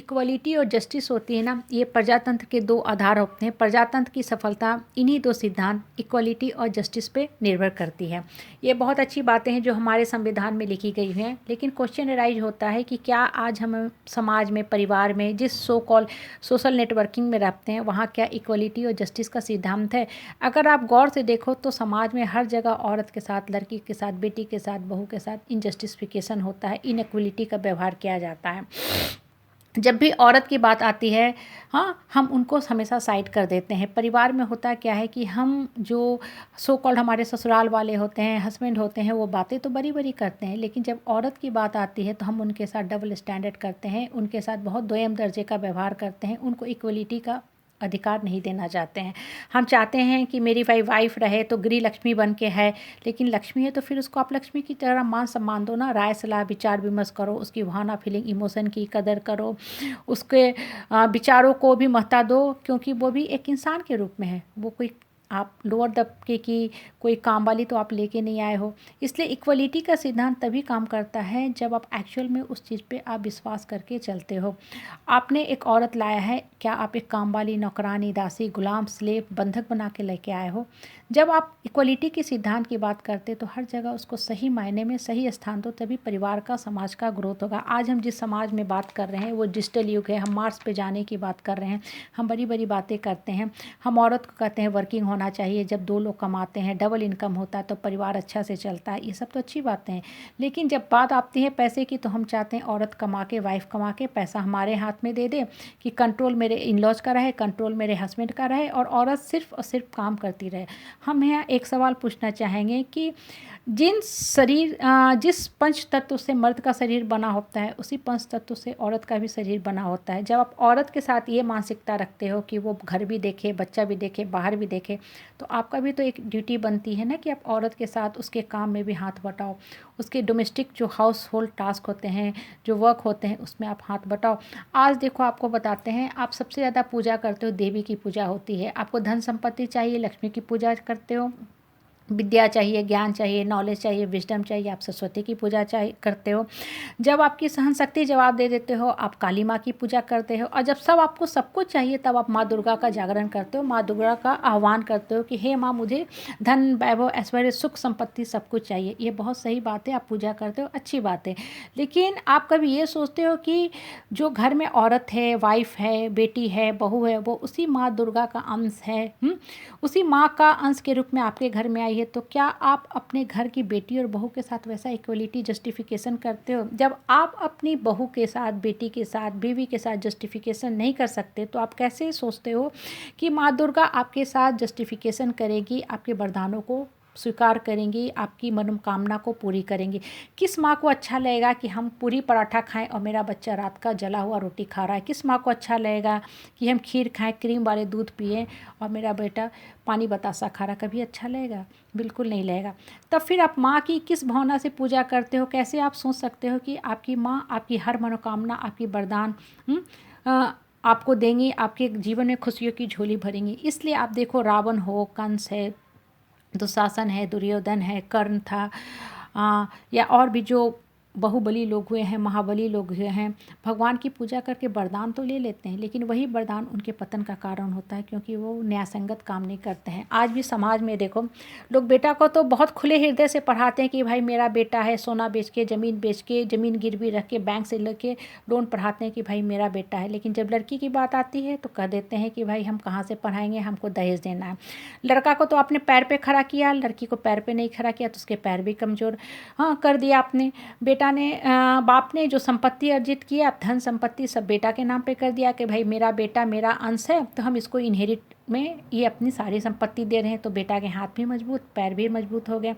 Equality और justice होती है ना, ये प्रजातंत्र के दो आधार होते हैं। प्रजातंत्र की सफलता इन्हीं दो सिद्धांत इक्वलिटी और जस्टिस पे निर्भर करती है। ये बहुत अच्छी बातें हैं जो हमारे संविधान में लिखी गई हैं, लेकिन क्वेश्चन अराइज होता है कि क्या आज हम समाज में, परिवार में, जिस सो कॉल सोशल नेटवर्किंग में रहते हैं, वहाँ क्या इक्वलिटी और जस्टिस का सिद्धांत है? अगर आप गौर से देखो तो समाज में हर जगह औरत के साथ, लड़की के साथ, बेटी के साथ, बहू के साथ इनजस्टिफिकेशन होता है, इनइक्वलिटी का व्यवहार किया जाता है। जब भी औरत की बात आती है, हाँ, हम उनको हमेशा साइड कर देते हैं। परिवार में होता क्या है कि हम जो सो कॉल्ड हमारे ससुराल वाले होते हैं, हस्बैंड होते हैं, वो बातें तो बड़ी बड़ी करते हैं, लेकिन जब औरत की बात आती है तो हम उनके साथ डबल स्टैंडर्ड करते हैं, उनके साथ बहुत दोयम दर्जे का व्यवहार करते हैं, उनको इक्वलिटी का अधिकार नहीं देना चाहते हैं। हम चाहते हैं कि मेरी वाइफ रहे तो गृह लक्ष्मी बन के है, लेकिन लक्ष्मी है तो फिर उसको आप लक्ष्मी की तरह मान सम्मान दो ना, राय सलाह विचार विमर्श करो, उसकी भावना फीलिंग इमोशन की कदर करो, उसके विचारों को भी महत्व दो, क्योंकि वो भी एक इंसान के रूप में है। वो कोई आप लोअर दबके की कोई काम वाली तो आप लेके नहीं आए हो। इसलिए इक्वलिटी का सिद्धांत तभी काम करता है जब आप एक्चुअल में उस चीज़ पे आप विश्वास करके चलते हो। आपने एक औरत लाया है, क्या आप एक काम वाली, नौकरानी, दासी, गुलाम, स्लेव, बंधक बना के लेके आए हो? जब आप इक्वलिटी के सिद्धांत की बात करते तो हर जगह उसको सही मायने में सही स्थान दो, तभी परिवार का, समाज का ग्रोथ होगा। आज हम जिस समाज में बात कर रहे हैं वो डिजिटल युग है, हम मार्स पे जाने की बात कर रहे हैं, हम बड़ी बड़ी बातें करते हैं। हम औरत को कहते हैं वर्किंग होना चाहिए, जब दो लोग कमाते हैं, डबल इनकम होता है तो परिवार अच्छा से चलता है। ये सब तो अच्छी बातें हैं, लेकिन जब बात आती है पैसे की तो हम चाहते हैं औरत कमा के, वाइफ कमा के पैसा हमारे हाथ में दे दे कि कंट्रोल मेरे इन लॉज का रहे, कंट्रोल मेरे हस्बैंड का रहे, और औरत सिर्फ और सिर्फ काम करती रहे। हम यहाँ एक सवाल पूछना चाहेंगे कि जिस पंच तत्व से मर्द का शरीर बना होता है, उसी पंच तत्व से औरत का भी शरीर बना होता है। जब आप औरत के साथ ये मानसिकता रखते हो कि वो घर भी देखे, बच्चा भी देखे, बाहर भी देखे, तो आपका भी तो एक ड्यूटी बनती है ना कि आप औरत के साथ उसके काम में भी हाथ बटाओ, उसके डोमेस्टिक जो हाउस होल्ड टास्क होते हैं, जो वर्क होते हैं, उसमें आप हाथ बटाओ। आज देखो आपको बताते हैं, आप सबसे ज़्यादा पूजा करते हो, देवी की पूजा होती है। आपको धन संपत्ति चाहिए, लक्ष्मी की पूजा करते हो। विद्या चाहिए, ज्ञान चाहिए, नॉलेज चाहिए, विजडम चाहिए, आप सरस्वती की पूजा चाहिए करते हो। जब आपकी सहन शक्ति जवाब दे देते हो, आप काली माँ की पूजा करते हो। और जब आपको सब कुछ चाहिए, तब आप माँ दुर्गा का जागरण करते हो, माँ दुर्गा का आह्वान करते हो कि हे माँ, मुझे धन, वैभव, ऐश्वर्य, सुख, संपत्ति सब कुछ चाहिए। ये बहुत सही बात है, आप पूजा करते हो, अच्छी बात है। लेकिन आप कभी ये सोचते हो कि जो घर में औरत है, वाइफ है, बेटी है, बहू है, वो उसी माँ दुर्गा का अंश है, उसी माँ का अंश के रूप में आपके घर में आई है, तो क्या आप अपने घर की बेटी और बहू के साथ वैसा इक्वलिटी जस्टिफिकेशन करते हो? जब आप अपनी बहू के साथ, बेटी के साथ, बीवी के साथ जस्टिफिकेशन नहीं कर सकते, तो आप कैसे सोचते हो कि माँ दुर्गा आपके साथ जस्टिफिकेशन करेगी, आपके वरदानों को स्वीकार करेंगी, आपकी मनोकामना को पूरी करेंगी? किस माँ को अच्छा लगेगा कि हम पूरी पराठा खाएं और मेरा बच्चा रात का जला हुआ रोटी खा रहा है? किस माँ को अच्छा लगेगा कि हम खीर खाएं, क्रीम वाले दूध पिएं और मेरा बेटा पानी बतासा खा रहा? कभी अच्छा लगेगा? बिल्कुल नहीं लगेगा। तब फिर आप माँ की किस भावना से पूजा करते हो? कैसे आप सोच सकते हो कि आपकी माँ आपकी हर मनोकामना, आपकी वरदान आपको देंगी, आपके जीवन में खुशियों की झोली भरेंगी? इसलिए आप देखो, रावण हो, कंस है, दुशासन है, दुर्योधन है, कर्ण था, या और भी जो बाहुबली लोग हुए हैं, महाबली लोग हुए हैं, भगवान की पूजा करके वरदान तो ले लेते हैं, लेकिन वही वरदान उनके पतन का कारण होता है, क्योंकि वो न्यायसंगत काम नहीं करते हैं। आज भी समाज में देखो, लोग बेटा को तो बहुत खुले हृदय से पढ़ाते हैं कि भाई मेरा बेटा है, सोना बेच के, ज़मीन गिरवी रख के, बैंक से लेके लोन पढ़ाते हैं कि भाई मेरा बेटा है। लेकिन जब लड़की की बात आती है तो कह देते हैं कि भाई हम कहाँ से पढ़ाएंगे, हमको दहेज देना है। लड़का को तो आपने पैर पे खड़ा किया, लड़की को पैर पे नहीं खड़ा किया तो उसके पैर भी कमज़ोर कर दिया आपने। बेटा ने बाप ने जो संपत्ति अर्जित किया, धन संपत्ति सब बेटा के नाम पे कर दिया कि भाई मेरा बेटा मेरा अंश है, तो हम इसको इनहेरिट में ये अपनी सारी संपत्ति दे रहे हैं। तो बेटा के हाथ भी मजबूत, पैर भी मजबूत हो गए।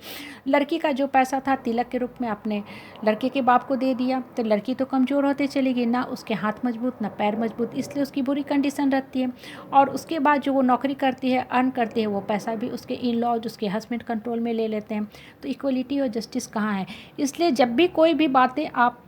लड़की का जो पैसा था तिलक के रूप में आपने लड़के के बाप को दे दिया, तो लड़की तो कमज़ोर होती चलेगी, ना उसके हाथ मजबूत ना पैर मजबूत, इसलिए उसकी बुरी कंडीशन रहती है। और उसके बाद जो वो नौकरी करती है, अर्न करती है, वो पैसा भी उसके इन लॉज, उसके हस्बैंड कंट्रोल में ले लेते हैं। तो इक्वलिटी और जस्टिस कहाँ है? इसलिए जब भी कोई भी बातें आप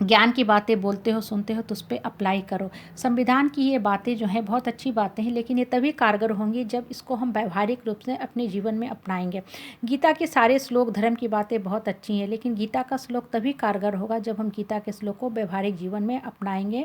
ज्ञान की बातें बोलते हो, सुनते हो, तो उस पर अप्लाई करो। संविधान की ये बातें जो हैं बहुत अच्छी बातें हैं, लेकिन ये तभी कारगर होंगी जब इसको हम व्यावहारिक रूप से अपने जीवन में अपनाएंगे। गीता के सारे श्लोक, धर्म की बातें बहुत अच्छी हैं, लेकिन गीता का श्लोक तभी कारगर होगा जब हम गीता के श्लोक को व्यावहारिक जीवन में अपनाएंगे।